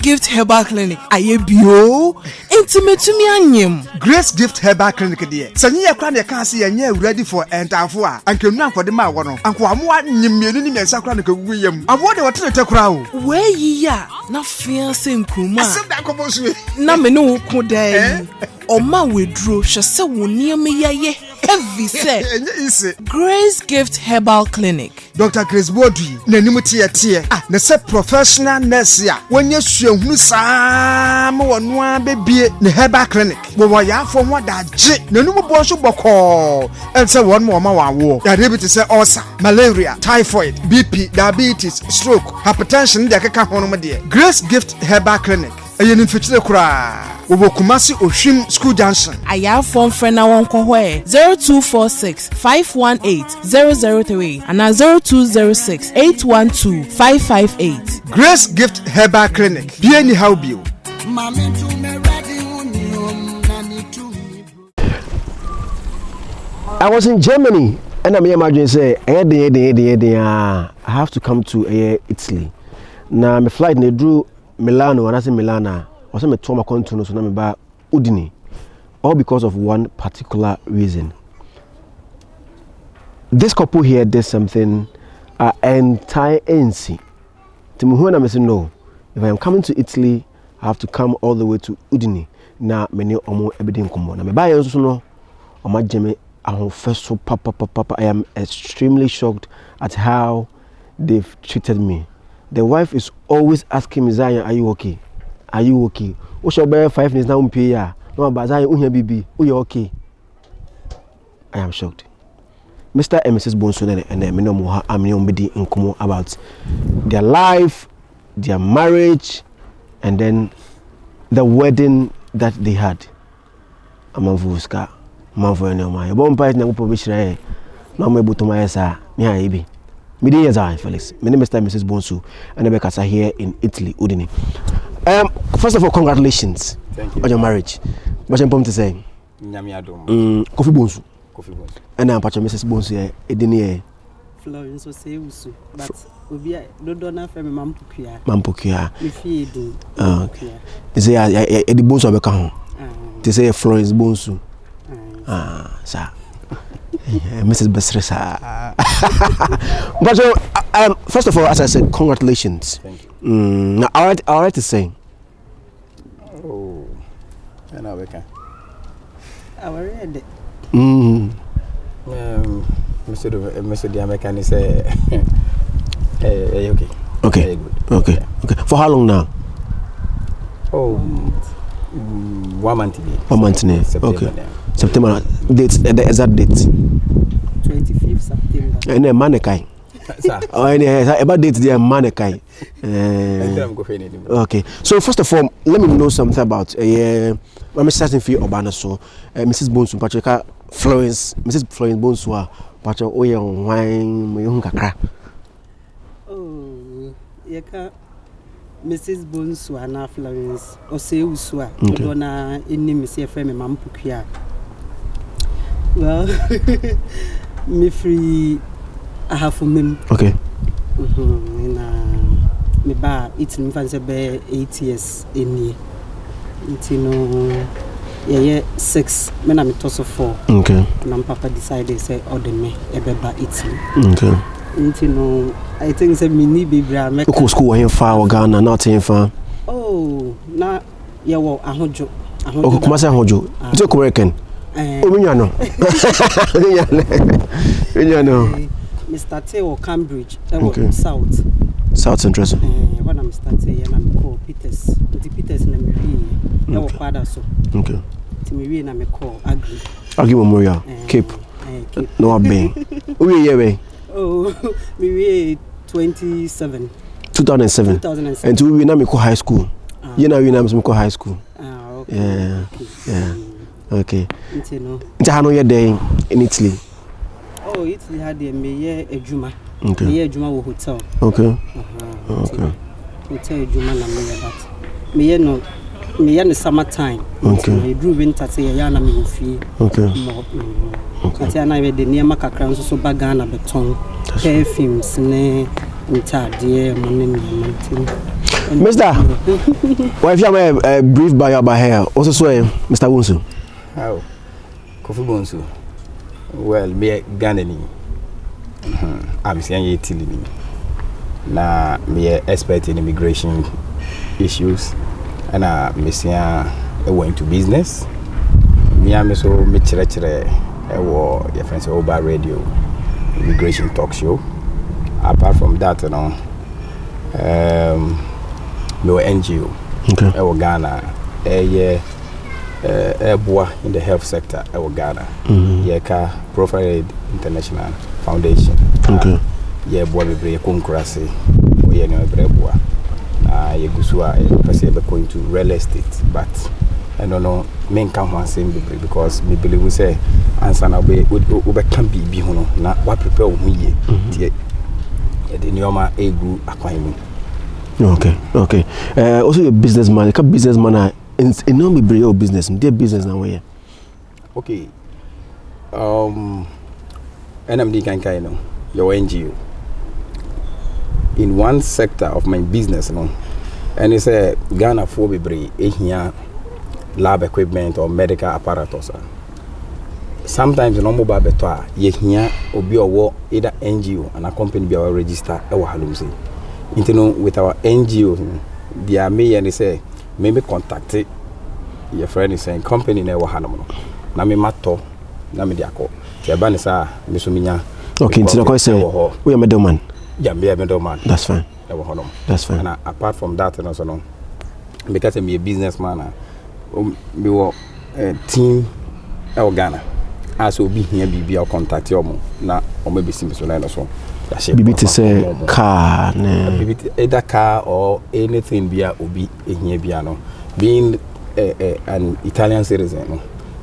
Gift Herbal Clinic. Aye bio. Intimate to me anyem. Grace Gift Herbal Clinic dear. Sanya ya kwan ya kan se ya ready for entafo a. Anke nu ankode ma wo no. Anko amoa nyimienu ni mensa kra na kagugu yam. Abo de wote tekra o. We yi ya na fiance nkuma. Asem da kobosu. Na me no ko dai. Oma wedro hwe se wo niam yaye. Heavy said Grace Gift Herbal Clinic. Dr. Grace Bodui nanimu tie na se professional nurse ya wonye suahunu sam wono abebie ne herbal clinic wo ya afo ho da je nanimu bo so boko ense won mo ma wawo ya debiti se ulcer, malaria, typhoid, BP, diabetes, stroke, hypertension de akeka ho no mo de. Grace Gift Herbal Clinic ayen mfitire kura wo Kumasi Ohwim School Junction. Aya phone friend na won ko hwe 0246 518 003 and 0206 812 558. Grace Gift Herbal Clinic. Be any how be. I was in Germany and I'm imagine say I have to come to Italy. Now my flight ne drew Milano and I say Milana. I was to my country so na me ba Udine. All because of one particular reason. This couple here did something entire NC. Timuhuna me say no. If I am coming to Italy, I have to come all the way to Udine. Na many omo ebedin komo. Na me ba yenso no oma jeme ahon first so papa. I am extremely shocked at how they've treated me. The wife is always asking me, Zion, are you okay? Are you okay? O shall bear 5 minutes now pay ya. No, but Zion, unya bibi, you okay? I am shocked. Mr. and Mrs. Bonson and Minomoha Amniomedi Nkomo about their life, their marriage, and then the wedding that they had. Amavuska, Manvoyama, a bomb pipe, no publisher, no me butomaesa, near Ibi. Media Zionfelix. My name is Mr. and Mrs. Bonsu, and Rebecca are here in Italy, Udine. First of all, congratulations on your marriage. What I'm to say? Coffee Bonsu. And I'm Pacha Mrs. Bonsu, Edini. Florence was say, but we don't have a mampukia. Mampukia. If you do, is there a Bonsu of a cajon? They say Florence Bonsu. Sir. Mrs. Besresa. But first of all, as I said, congratulations. Thank you. Now, all right to say. Oh, and I can. I read it. Mr. the American is okay. Okay. Okay. Okay. For how long now? Oh, 1 month. 1 month now. Okay. September date, the exact date. 25th September. And then Manekai. Oh, and about date there Manekai. Okay. So first of all, let me know something about I'm starting for Obana so Mrs. Bonsu Patrick Florence, Mrs. Florence Bonsu Patrick Oya wine my kakra. Oh, yeka Mrs. Bonsu and Florence Oseusua. Dona in name is your friend Mampukia. Well, me free I have for me. Okay. Me ba it's in fancy be 8 years in me. It's no yeah 6. Me na me toss of 4. Okay. And Papa decided say order me e be ba 18. Okay. It's no I think say me ni baby I make. School here far Ghana not in far. Oh, na yeah wo ahojo. Okay, kuma say ahojo. It's a American. Ominyano. Ominyano. Mr. Teo Cambridge, South. South Central. When I'm starting, I'm called Peters. The Peters and I'm okay. Timmy and I'm called Agri. Agri Memorial. Cape. No, I'm being. We oh, we 27. 2007. 2007. And we na me call high school. You know, we na me call high school. Okay. Yeah. Yeah. Okay. It's how long day in Italy? Oh, Italy had a mayor a Juma. Okay. Mayor Juma hotel. Okay. Okay. Hotel Juma na mayor that. Mayor no the summertime. Okay. We drew winter say yana me fee. Okay. Okay. Ati ana we de niema kakra nso so bagana beton. Perfumes ne ntade mo ne Mr. Why if you have a brief bio about here? Also, Mr. Wunsu. How? Kofi Bonsu. Well, me Ghanaian. I'm saying Italy. Na me expert in immigration issues, and me saying went to business. Me am so me chere your friends Oba Radio immigration talk show. Apart from that, you know, no NGO. Okay. Ghana, boy in the health sector. Ghana. Yeka Profile International Foundation. Okay. Boy be break kunkrasi. Oye no be boy. Ye gusua person be going to real estate, but I don't know. Men can one same because me believe we say answer na be can be hono na what prepare wo ye. The Nioma Egu Aquamu. Okay. Also, a businessman, a businessman, and no be bring your business, their business now. Where? Okay. NMD can know your NGO. In one sector of my business, no, and it's a Ghana for be bring here lab equipment or medical apparatus. Sometimes no mobile better ye here obi owo either NGO and a company be our register e wa halum say intino with our NGO dia me and say maybe contact your friend is saying company na wa hanum no na me mato na me dia ko te ba ne sa me so minya okay intino ko say we are middleman yeah me a middleman that's fine e wa hanum that's fine and apart from that no so no because I'm a businessman me wo team e Ghana as will be here be our contact your na or maybe simple line or so. Bibi to say car, either car or anything be obi here piano. Being an Italian citizen,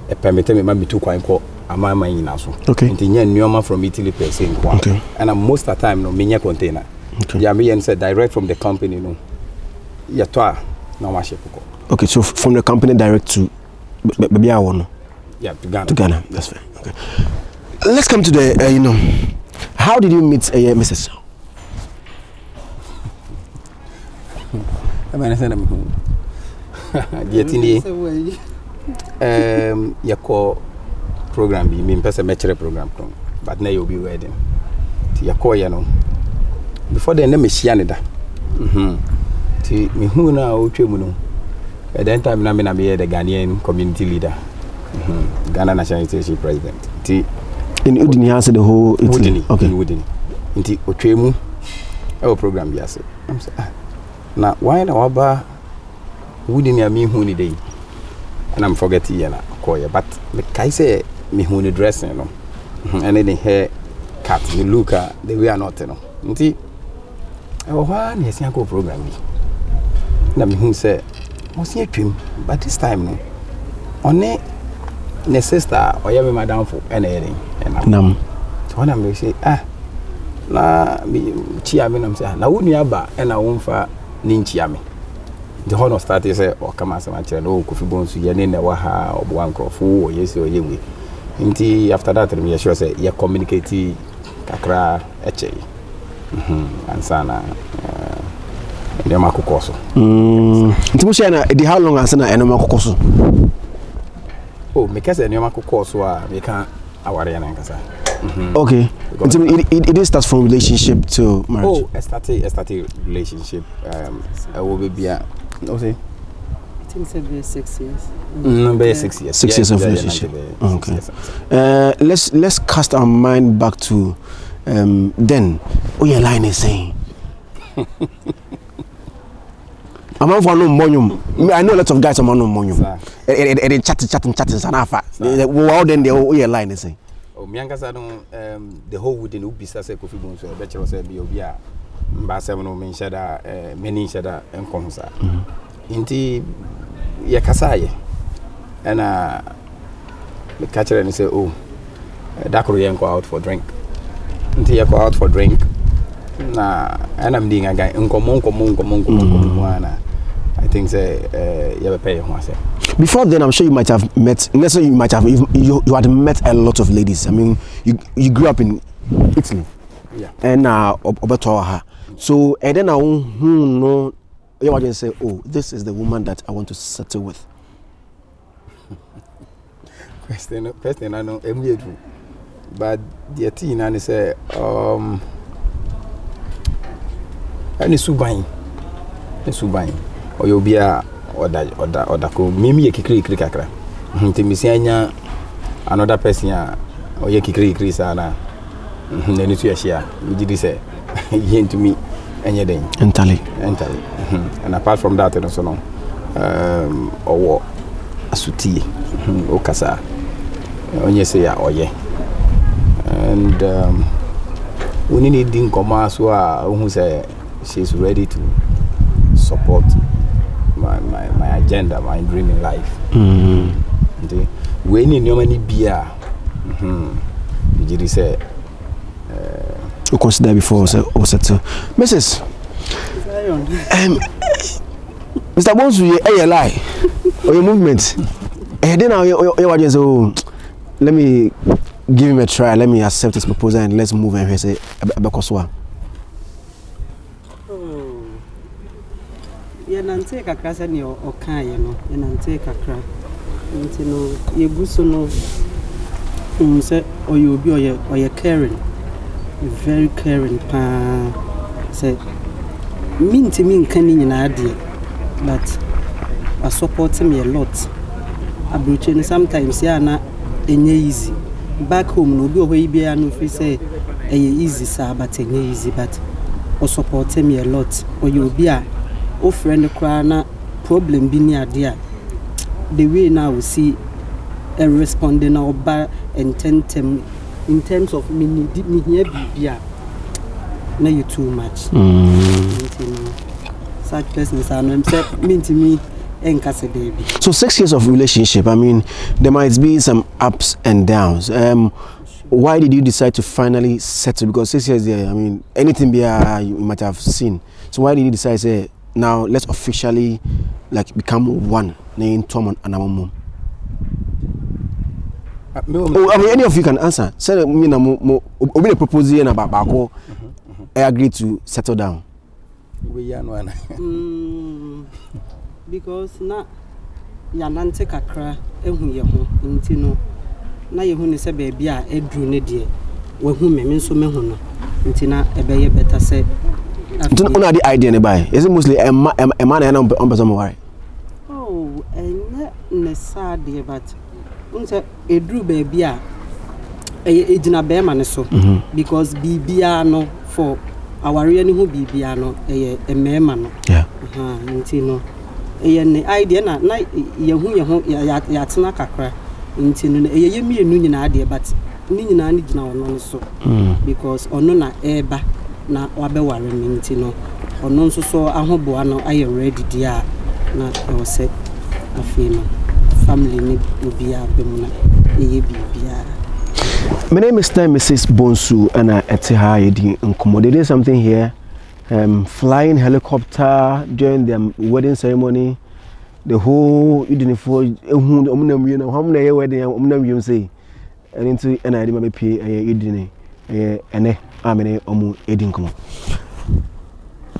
a permit me maybe 2 quite am I in also. Okay. And Nyoma from Italy per se. Okay. And most of the time no minya container. Okay. Yeah, me and said direct from the company no. Ya toa na washe poko. Okay, so from the company direct to baby I want. Yeah, to Ghana. To Ghana, that's fine. Okay. Let's come to the, how did you meet Mrs. I mean, I said, you call program, be mean person measure program, but now you'll be wedding. You call, you know, before the name is Yanida. Me who now, Chimuno. At that time, I'm the Ghanaian community leader. Ghana National Association President. In Udini has the whole Italy. Okay. In Udini. Inti Ochemu our program biase. I'm say na why na waba Udini me hu ni dey. And I'm forgetting ya na call but me kai say me hu ni dress no. And then the hair cut the look the way are not no. Inti e wo ha na yesi akọ program bi. Na me hu say mo see atwem but this time no. One ne sister or ya me madam for anything and nam so when I say na me chia me nam say na wonu aba e na wonfa ni nchia me the honor start say o kama say ma kire no Kofi Bonsu ye ne wa ha obo ankrofo o yesi o yewe nti after that me sure say ye communicate kakra eche ansana e ma kokoso nti mo share na e how long ansana e no ma kokoso. Oh, because any of my course we can't aware and okay. It starts from relationship to marriage. Oh, I started relationship. I will be no say. I think it's about 6 years. Number 6 years. 6 years of relationship. Okay. Let's cast our mind back to then. What your line is saying. I'm not for no monium. I know lots of guys are on no monium. And chatting, sanafa. Wow, then the whole line is saying. Oh, Mianka don't the whole wooden ubisa say Kofi Bonsu, bachelor say be obia. Mbasa no men shada many shada and consa. Inti ya kasaye. And the catcher and say, oh, Dakro yanko out for drink. Inti ya go out for drink. Na and I'm doing a guy uncommon. I think say you have pay yourself. Before then, I'm sure you might have met. Necessarily, you might have you had met a lot of ladies. I mean, you grew up in Italy, yeah, and Obatoha. So and then I no you want to say, oh, this is the woman that I want to settle with? Question I know immediately. But the teen and say any subain or you'll be a or that ko mimi kikri kakra ntimi sianya another person or ye kikri sana nenu to share you did say yin to me anything entirely and apart from that and so on or asuti okasa onye say ya oye and we need in commerce who say she's ready to support my agenda, my dream in life. We need no money beer. You say you consider before or settle. Mrs. Mr. Bones, you lie or your movement. And then let me give him a try. Let me accept his proposal and let's move and say Abakoswa. Nante kakra se ne okan ye no nante kakra nti no ye guso no se oyobi oye caring, very caring pa se minti min kan ni nyina ade but I support me a lot abroche sometimes ya na enye easy back home no obi ohoyi bia no fi say easy sa but enye easy but I support me a lot oyobi a o friend cry na problem bi ni ade a the way now we see a responding or ba in terms of me here bibia na you too much such persons are no mean to me enkase baby. So 6 years of relationship, I mean there might be some ups and downs. Why did you decide to finally settle? Because 6 years there, I mean anything you might have seen. So why did you decide say now let's officially like become one name Tom and Amamum? I mean any of you can answer. Say me na mo obi the proposal na babako I agree to settle down. We are one. Because na ya nante kakra ehu ye ho nti no na ye hu ne se baby a edru ne de we hu me nso me hu no nti na ebe ye better say do you know the idea nearby? Is it mostly a man and on person worry? Oh, and ne sad but unse edru baby a ejina be ma ne so because bibia no for our really who bibia no e mema no. Yeah. Nti no ne idea na ye hu ya tena kakra nti no ye mienu nyina ade but ni nyina ni gina ono so because ono na eba na wabeware minti no ono nso so ahoboa no aye ready dia na o se afino family ni obia bemuna eye bibia. My name is Mrs. Bonsu and Etiha Yedi Nkomo. They did something here, flying helicopter during their wedding ceremony. The whole uniform, how many wedding say, and into an idea maybe pay a and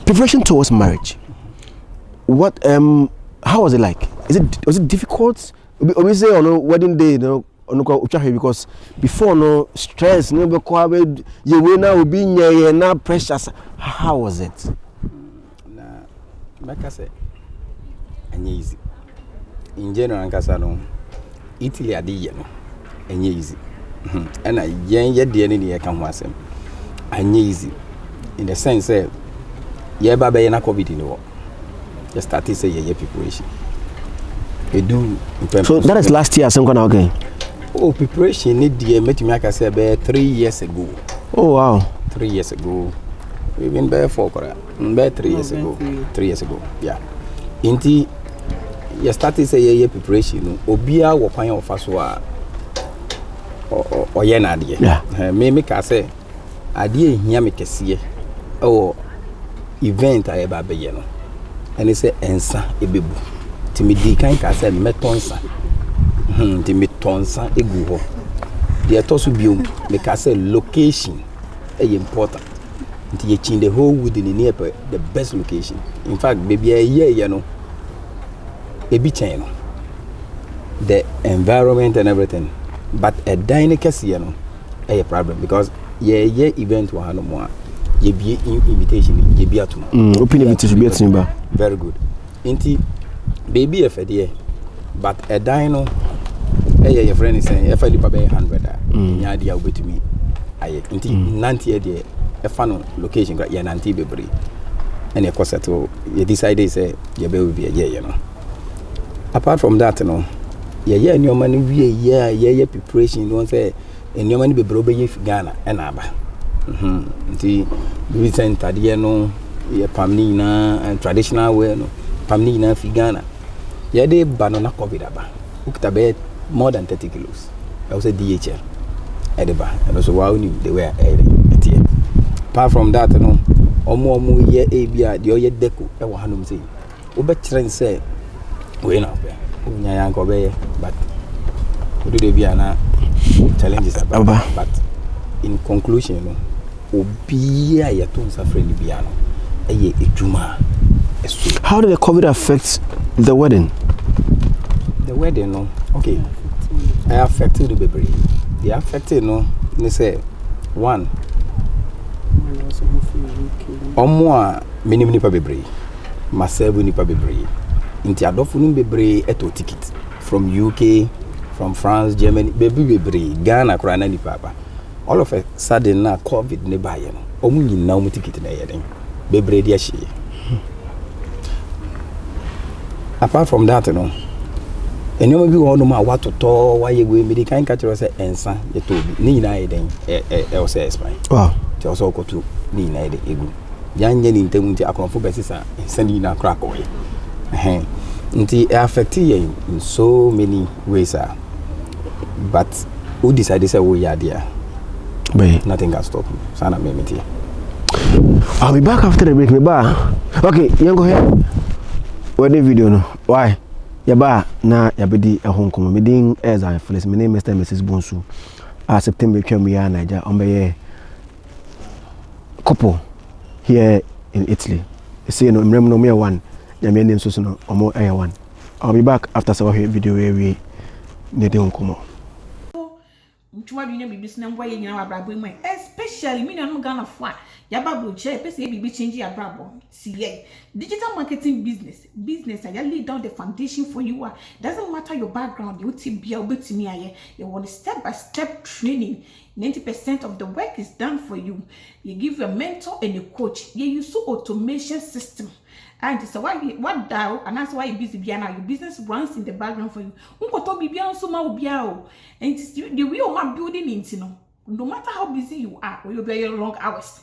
preparation towards marriage. What how was it like? Was it difficult? We say on wedding day, because before no stress, no you will now be now precious. How was it? Like I said, easy. In general, Casano, Italy are the and easy. And I yet the enemy can was him. And easy in the sense that yeah, baby, and I COVID in the war. Just started say yeah, preparation. They do. So that is last year, some kind of okay. Oh, preparation need the met me like I said about 3 years ago. Oh wow. 3 years ago. We've been there for 3 years ago. 3 years ago. Yeah. Inti you started say yeah preparation. Obia wo pan of us or yena de. Yeah. Me make say ade hia me kese oh event I eba be ye no. And he say ensa ebebu. Timi di kan ka say metonsa. Timi tonsa egu ho. The tosu biom make say location is important. Until you change the whole wood in the best location. In fact, baby, a year, you know, a bit chain, the environment and everything. But a dynamic, you know, a problem because event will have no more. You be invitation, you be at open invitation, be at very good. Inti baby if a but a dino, your friend is saying, if I live about 100, the idea will be to me. I inti 90 a day, a fun location got your nanti baby. And of course, you decided, say, your baby will be a year, you know. Apart from that, you know, yeah, and your money be a year preparation, you don't say, and your money be broke if Ghana and Abba. The recent Tadiano, your Pamina and traditional way, no, Pamina Figana. Yeah, they banana COVID aba. Uktabe more than 30 kilos. I was a DHL. Ediba. And also, wow, they were at here. Apart from that, no, Omo ye ABA, the Oye Deco, I will hand say. Ubetren say, we know, but do they be an challenges about? But in conclusion, no. Obia ya tunsa friend biano eye ejuma. How did the COVID affect the wedding? The wedding, no. Okay. I affected the baby. The affected, no. They say one. Omo many nipa bebre. Myself nipa bebre. Inti adofu nu bebre eto ticket from UK, from France, Germany, baby bebre, Ghana krana ni papa. All of a sudden now COVID ne buy no. Omu nyina omu ticket na yeden. Bebre dia hye. Apart from that, no. Enyo bi wo no ma watoto waye we me kan ka kire say ensa ye to bi. Ni nyina yeden o say explain. Wow. Ti o so kotu ni nyina yeden egu. Yanye ni ntemu nti akonfo besisa ensa ni nyina kra ko ye. Nti affect ye in so many ways but who decided say we are there? Nothing can stop me. Sana me. I'll be back after the break. Okay, you go ahead. What the video no? Why? Yaba na yabedi a Hong Kong. Me ding as Zionfelix. My name is Mrs. Bonsu. September came here in Nigeria. On couple here in Italy. You see, no me one. Your name so no more air one. I'll be back after some video where we need Hong Kong. Mchuma dunia bibisi na mbwa yenye na wabrabo mwe especially mimi na Ghana fwa ya babu che pese bibi change ya brabo siye digital marketing business ya lay down the foundation for you doesn't matter your background you tibia obetimi aye you want step by step training 90% of the work is done for you. You give a mentor and a coach. You use automation system. And so what dial and that's why you busy now. Your business runs in the background for you. And it's the way you are building into no matter how busy you are, or you'll be your long hours.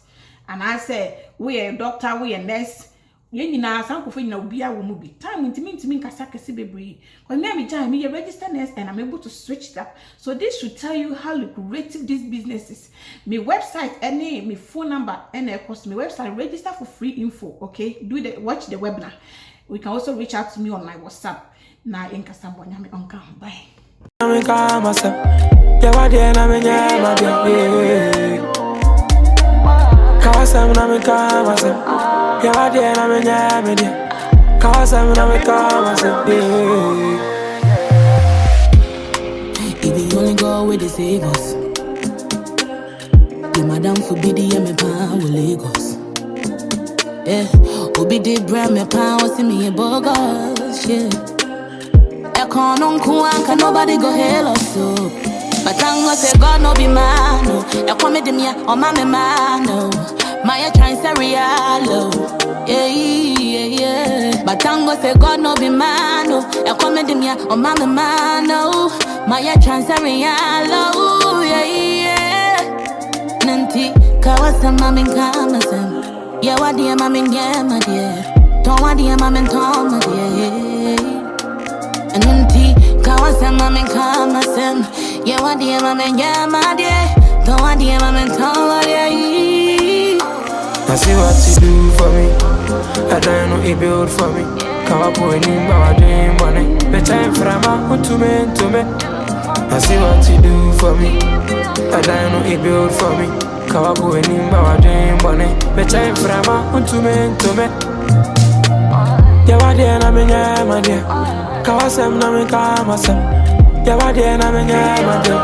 And I say, we are a doctor, we are a nurse. Na sanko na ubia wo mubi time intimi nkasa kese bebre when me jam me register nurse and I'm able to switch that. So this should tell you how lucrative this business is. My website any my phone number and of course my website register for free info. Okay, watch the webinar. We can also reach out to me on my WhatsApp na nkasa mbonya me onka bye. Kawasam na me kawasam, ya dia na me nyame dia. Kawasam na me kawasam, if you only go with the save us, the madam forbid ya me pa with Lagos. Obi de bram me pa see me a bogus, yeah. I can't on can nobody go hell or so. But tango say God no be man, no. Ya come de me o ma me man, no. My trying say real, yeah. But tango say God no be man, no. Ya come de me o ma me man, no. My trying say real, yeah. Nanti kawasa mami kamasem. Ya wadi mami nyama dia. Don't wadi mami toma dia. Nanti kawasa mami kamasem. Yeah, what dear mama, yeah, my dear. Don't want dear mama, tell her, I see what you do for me. I don't know it build for me. Come up with him, but I dream money. The time for a man to me. I see what you do for me. I don't know it build for me. Kawaku and Nimba were doing bonnet. Becha Frama, Untume, Tome. Yawadi and Amina, my dear. Kawasam Namika, Masam. Yawadi and Amina, my dear.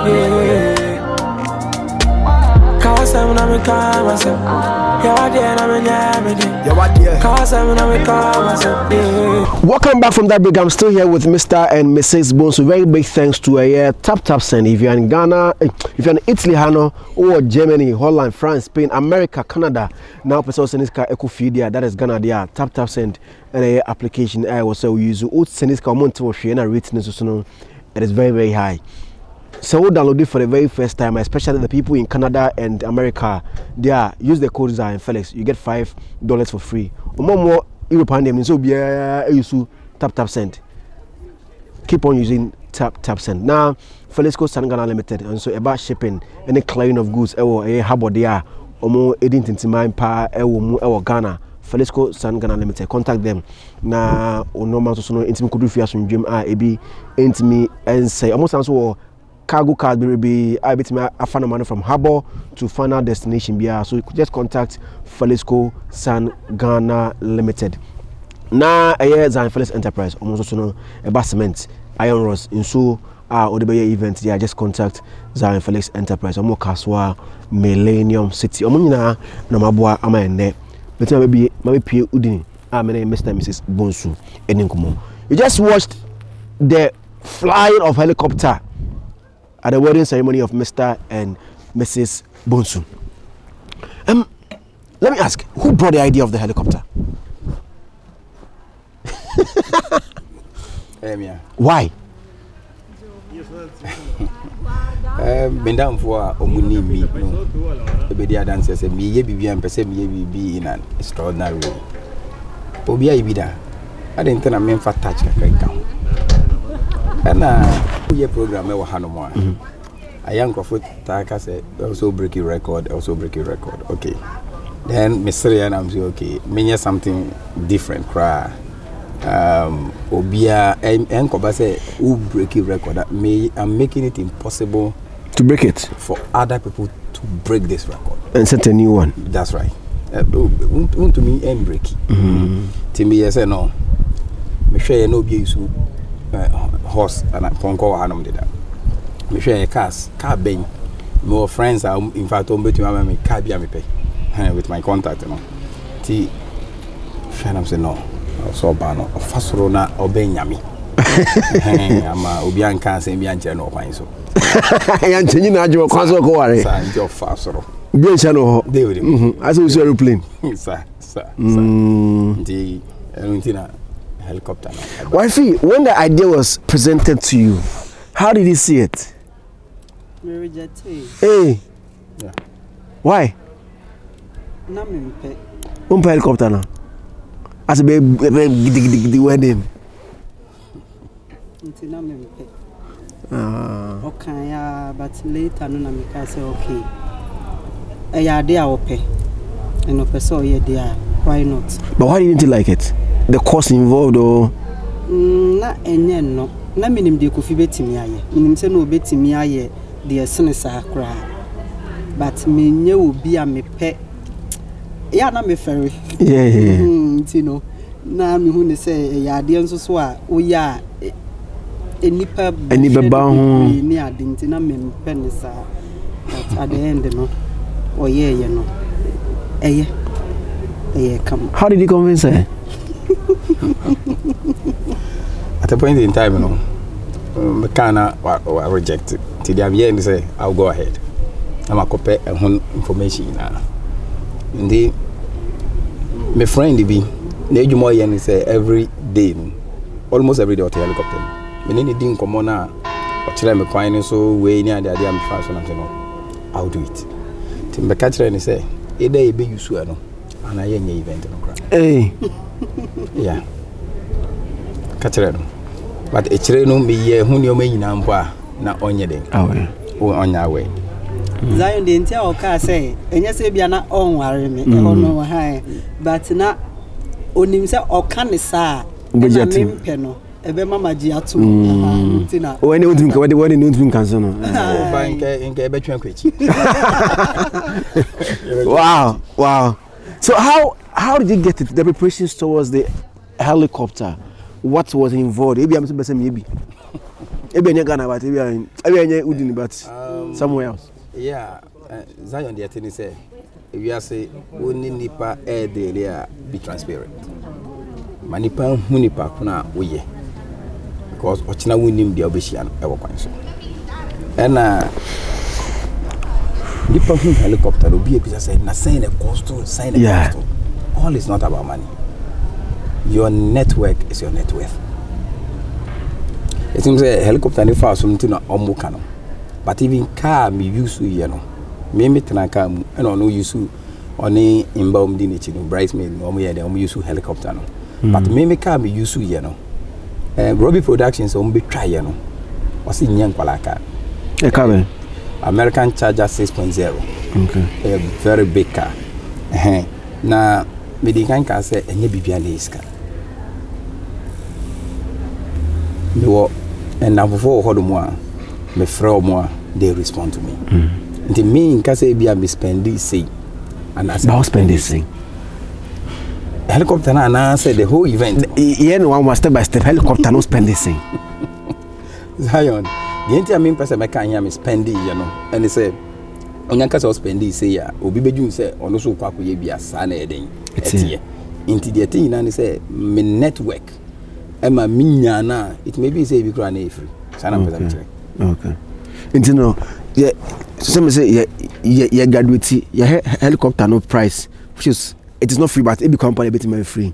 Kawasam Namika, Masam. Welcome back from that break. I'm still here with Mr. and Mrs. Bones. So very big thanks to Tap Send. If you're in Ghana, if you're in Italy, Hano, or Germany, Holland, France, Spain, America, Canada, now person send this car Ecofidia, that is Ghana there. Tap Send and application I was so use old send this car month for Shana rating so it is very, very high. So we download it for the very first time, especially the people in Canada and America. There, use the code Zionfelix. You get $5 for free. More European name, so be use Tap Send. Keep on using Tap Send. Now, Felix Chanel Limited, and so about shipping any clearing of goods. A harbor there, or more editing into my empire. Ghana. Felix Chanel Limited. Contact them. Now, or no matter so intimate could do for some dream. Be intimate and say almost answer. Cargo card be I bet me a fan money from harbor to final destination be so you could just contact Felix Chanel Limited. Now a year Zionfelix Enterprise almost also know a cement iron rods in so or the event there just contact Zionfelix Enterprise omo kaswa Millennium City omo nyina na maboa ama enne betima maybe pie udini my name Mr. and Mrs. Bonsu eninkumo. You just watched the flying of helicopter at the wedding ceremony of Mr. and Mrs. Bonsu. Let me ask, who brought the idea of the helicopter? Why? Bendam for omuni me no. Ebedia dancer say me ye bibi am pese me ye bibi in an extraordinary way. Obi a ibida. I didn't tell me for touch ka. And we program we ha no more. A young crofut taka say also break a record, Okay. Then Mr. and I'm say okay, mean something different cry. Obia and Koba say who break a record. I'm making it impossible to break it for other people to break this record and set a new one. That's right. To me and break it. To me, I say no. Me sure you know be you horse and Ponko Hanum did that. Me sure a car bang. More friends are in fact on between me car be pay with my contact, you know. T Shanam say no. So bano first rona obey yami. I'm Obian can say me and no fine so. And you know you kwazo go worry. Sir, your fast ro. Bien chano. They will. As we aeroplane. Sir. The helicopter. Wifey, when the idea was presented to you, how did you see it? Hey. Yeah. Why? Namimpe. Helicopter now. As a baby wedding. Namimpe. Okay, yeah, but later no namika say okay. Yeah, they are okay. And of so yeah, they are. Why not? But why didn't you like it? The cost involved or? Na enye no. Na minim de kofi betimi aye. Minim se no betimi aye de esene sa kra. But menye obi a mepe. Ya na me ferry. Yeah. You know. Na me hu ne say ya de nso so a wo ya enipa ba ho ni ade nti na me mpe ne sa. But at the end no. Oye no. Eye come. How did you convince her? At a point in time, you know, Mekana reject it. Till I'm here and say, I'll go ahead. I'm a copy of information now. Indeed, my friend be Neju Moy and say every day, almost every day at the helicopter. When anything come on now, or tell me fine so way near the idea I'm fast and I'm saying, I'll do it. Till me catch her and say, a day be you swear no. And I ain't event no cry. Hey. Yeah. Catch her. But a children me ye who you may number na onye den. Oh, on your way. Zion the entire car say, and yes, be not on worry me, no high, but not on himself or can sa, Peno, ebe mama ji atu ntina when you think when you think cancel no in ebe twen kwachi. Wow. So how did you get it? The preparations towards the helicopter, what was involved? Maybe I'm saying maybe Ghana, but maybe Udini, but somewhere else. Yeah, Zion the thing say if you say only nipa air there be transparent. Manipa hunipa kuna uye because ochina winim the obesian ewo kwan so. And nipa hu helicopter obi e say na sign a cost sign a cost. All is not about money. Your network is your net worth. It seems a helicopter ni fast something na omuka no. But even car me use you know. Me tena car mu and no use oni inbound di nichi no bridesmaid no mo ye use helicopter no. But me car me use you know. Robbie Productions be try you know. Wasi nyan kwala car. E car American Charger 6.0. Okay. A very big car. Na me di kan ka say enye bibia le iska. Me wo and now before hodomo a me frɛ mo they respond to me. Nti me nka say bia me spend this say and I say spend this thing. Helicopter na say the whole event. No one was step by step helicopter no spend this thing. Zion, the entire main person me kan hear me spend it, you know. And he say onyanka say spend it say ya obi bedun say ono so kwa koye bia sa na eden. Etie. Nti the thing na say me network ema minya na it may be say bi kra na free. Sana person check. Okay. Nti no yeah some say yeah graduate yeah helicopter no price which is it is not free but it become a bit more free.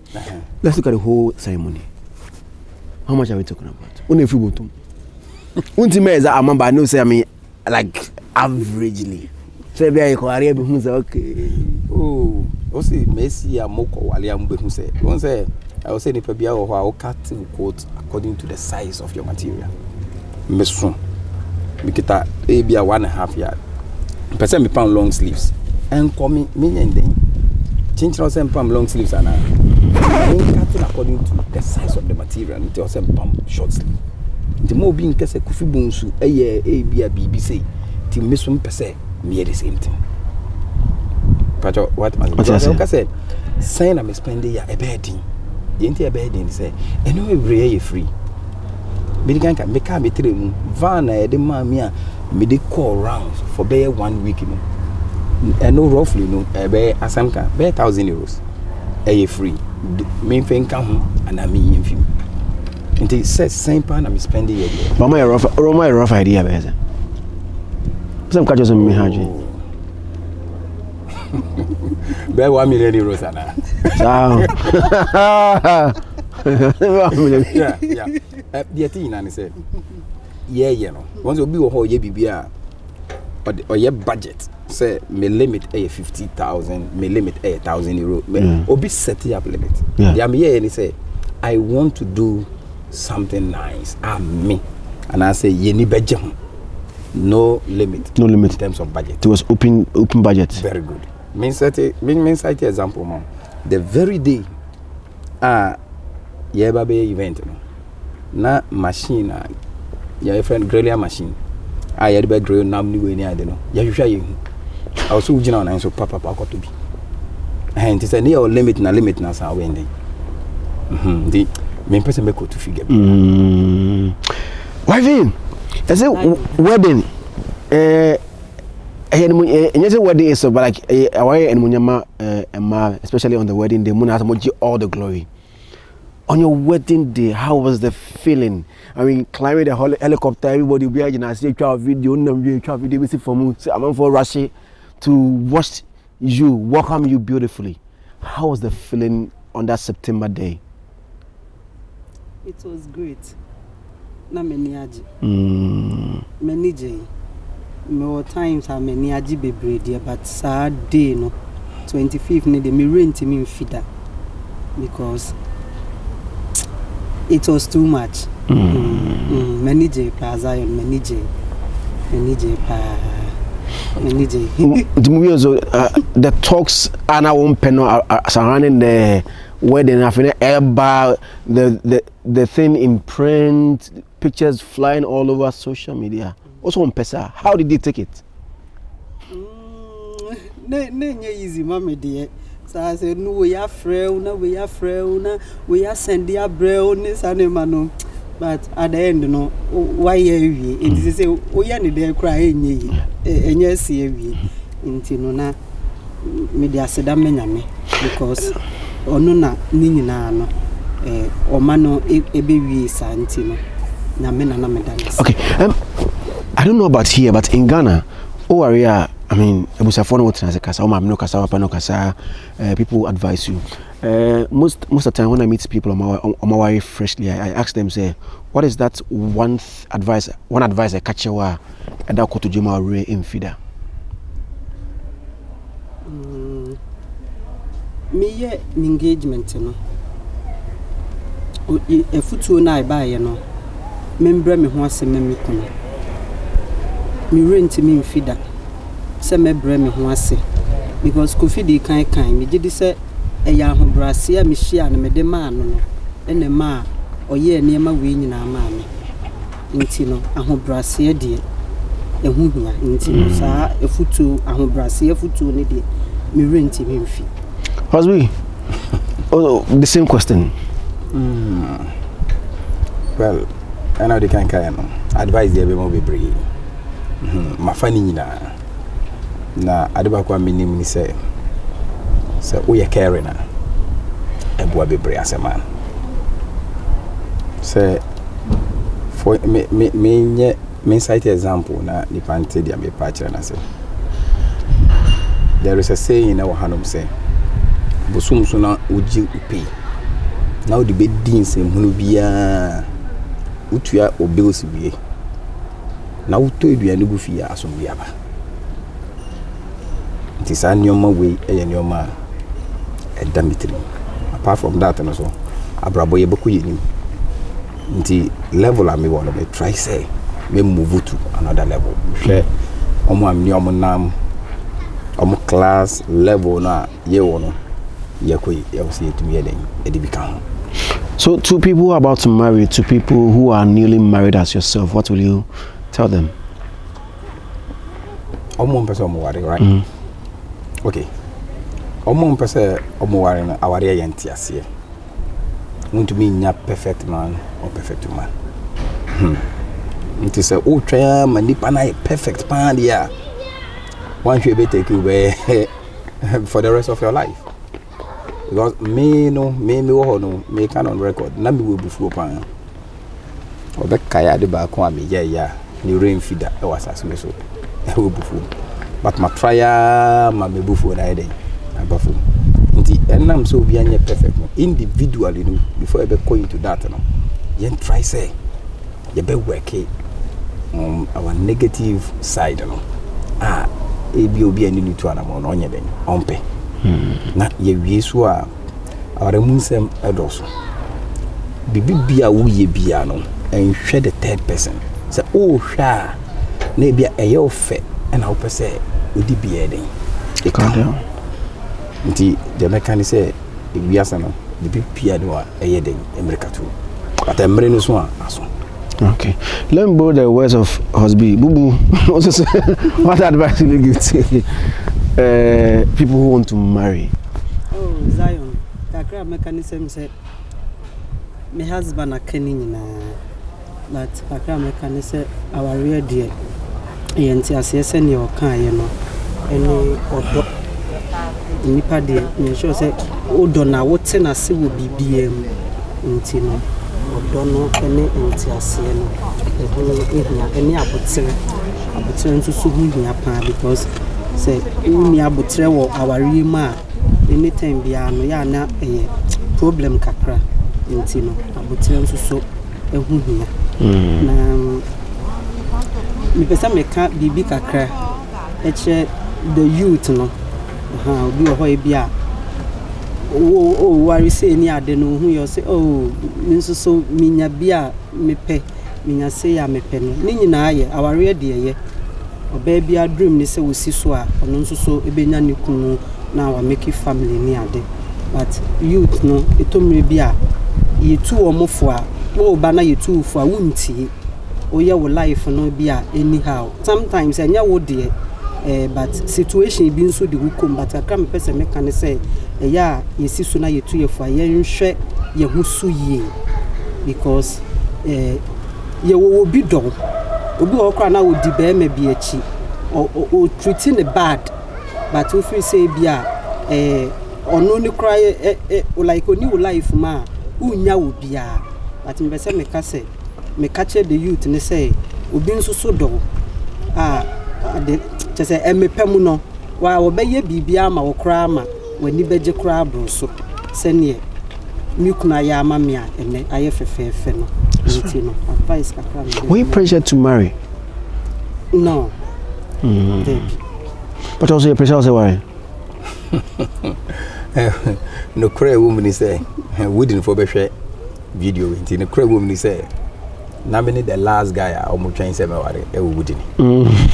Let's look at the whole ceremony. How much are we talking about? Only free bottom. Unti is that amount I know say I mean like averagely. So be I career be say okay. Oh, o see Messi amoko wale ambe hu say. Won say I will say the bia wo ho cut quote according to the size of your material. Meso. Mikita e bia 1.5 yard. Person me pound long sleeves. And call me nyenden. Chinchino say pam long sleeves ana. Cutting according to the size of the material. It also pam short sleeve. The more being kese kufi bunsu eye e bia bibi say ti mesum pese me the same thing. Pacho what I said sign am spend ya e bedding. The entire bedding say anyway we free. Me kan ka me ka me tre mu van na e de ma me a me de call round for be 1 week no. And no roughly no e be asamka be €1,000 e free. Me fin ka ho ana me yimfim. It says same pan I'm spending a year. But my rough idea, better. Some catches on me, Haji. Bear €1 million, Anna. Yeah. The thing, I said, yeah, you know, once you be a whole year, BBR or your budget, say, may limit a 50,000, may limit €1,000, or be setting up limit. Yeah, I'm here and he say, I want to do something nice. Me. And I say, Yeni Bejam. No limit. No limit in terms of budget. It was open budget. Very good. Mean cite example, mom. The very day baby event na machine your friend griller machine. I had be grill nam ni we ni ade no. Ya hwehwa ye hu. I was so ugina na so papa to be. And it say near limit na sa we ndin. The main person make to figure. Why I say wedding wedding is so but like away and munyama especially on the wedding day muna has all the glory. On your wedding day, how was the feeling? I mean, climbing the helicopter, everybody will be here and see a video, we see from I'm for Rashi to watch you, welcome you beautifully. How was the feeling on that September day? It was great. Na meniaji. Menije. More times I meniaji bebre dear, but sad day no. 25th ne de me rent me feeder because it was too much. Menije pa Zion, menije pa. The movie also the talks are now on panel surrounding the wedding, the thing in print, pictures flying all over social media. Also on Pesa, how did you take it? Easy, mommy dear. So I said, no, we are frail, we are sending a brownness and a mano. But at the end, no, why are we? It is a we are there crying, and yes, we in Tinona media sedamename because onuna ninina no omano ebewi santino na mena na medalist. Okay, I don't know about here, but in Ghana, area, I mean, people advise you. Most of the time when I meet people on my way freshly, I ask them, say, what is that one advice I catch you and that go to Juma Ray in Fida? Me engagement, you know. A foot na I buy, you know. Member me who se me kono. Me rent me in Fida. Se me bre me who se. Because Kofi di kan me did say a ya ho brasia me shia na me de ma no. Ene ma oye niema we nyina ma me. Nti no ahobrasia de ehu hia nti saa efutu ahobrasia efutu ne de me rent me mfi. Husband, oh, the same question. Well, I know they can carry advise the more be brave. My funny na adeba kwa minimum ni say we are caring na ebo be brave as a man. Say for me cite example na ni pante dia me patch na say there is a saying in our hanum say bosum so na oji upe na odi be din se hunu bia utua obels wie na uto eduane gu fia asom bia ba nti sa nyoma we eye nyoma edamitri apart from that no so abrabo ye beko yenim nti level am me won me try say me move to another level hwe omo amni omo nam omo class level na ye wono So, to people who are about to marry, to people who are newly married as yourself, what will you tell them? One person right? Okay. One person na aware yanti asie. Want to mean a perfect man or perfect woman. It is a try manipa na perfect pan ya. One should be take you for the rest of your life. Because me can on record na me will be full pan or the kaya de ba ko me yeah ni rain feeder e was as me so e will be full but my trial my me bufu na eden abafu nti enam so bi anya perfect no individually no before e be go into that no yen try say you be work our negative side no e bi obi ani ni to anamo no onye den ompe na ye wiesu a awaramunsem edoso bibibia wo ye bia no enhwe the third person say oh hwa na bia eye ofe na wo pese odi bia den e kan nti the mechanic say wiasa no bibibia do a eye den emerikatu but emre no so aso. Okay, let me borrow the words of Husby Bubu. What advice will you give to people who want to marry? Oh, Zion, kakra mechanism said my husband a kenning but kakra mechanism our real dear. Yenti asese ni oka ye no eni odo nipa de me sure say odo na wote na se wo bibiem nti no odo no eni enti ase no eni abotre nso so hu hia pa because say uni abotre wo awari ma anytime bia no ya na problem kakra nti no abotre nso so ehu hia na mi pesa me ka bibi kakra eche the youth no obi ho e bia worry say ni ade no hu yo say nso so minya bia mepe minya say ya mepe no ni nyina aye aware de ye oba bia dream ni say wosi so a ono nso so ebenya ne kunu na wa make family ni ade but youth no etomre bia yetu omofo a wo ba na yetu fo a wuntie oye wo life no bia anyhow sometimes anya wo de but situation bi nso de hukom but aka me pese me kan say ya yesi so na yetu yefo a yenhwe ye husu ye because ye wo bi do obi okra na wo di be ma bi achi o treating the bad but if we say bia ono ni cry like oni wo life ma unya wo bia but me pese me ka say me catch the youth ne say obi nso so do de chese emepem no wa wo beye bibia ma wo kra ma wani beje kra bro so sene mi kuna ya ma me a ene aye fefefe no no advice kakra me. Were you pressured to marry? No. But also your pressure also why? No cry woman say wouldn't for be video into no cry woman say na me the last guy I almost trying say me worry e wouldn't.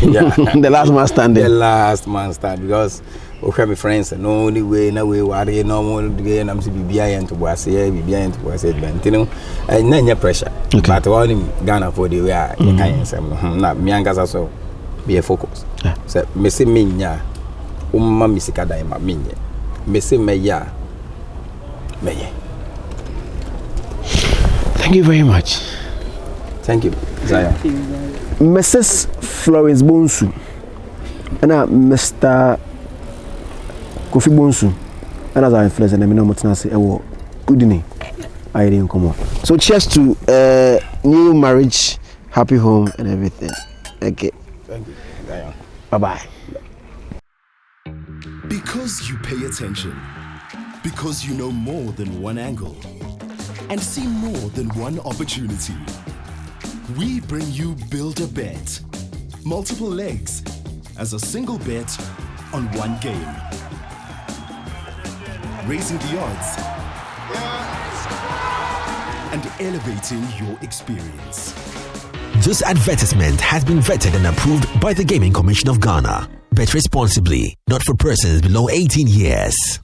Yeah. The last man standing. The last man stand because okay my friends no only way na we worry no more again am say bibia yen to boase bibia yen to boase ben tinu na nya pressure but one Ghana for the way you can say na me angasa so be focus say me say me nya umma misika dai ma me nya me say me ya me ye. Thank you very much. Thank you, Zion. Mrs. Florence Bonsu and Mr. Kofi Bonsu and Zionfelix and Emino Motinasi ewo Udini. I didn't come on. So cheers to new marriage, happy home and everything. Okay. Thank you, Zion. Bye-bye. Because you pay attention. Because you know more than one angle. And see more than one opportunity. We bring you Build a Bet. Multiple legs as a single bet on one game. Raising the odds and elevating your experience. This advertisement has been vetted and approved by the Gaming Commission of Ghana. Bet responsibly, not for persons below 18 years.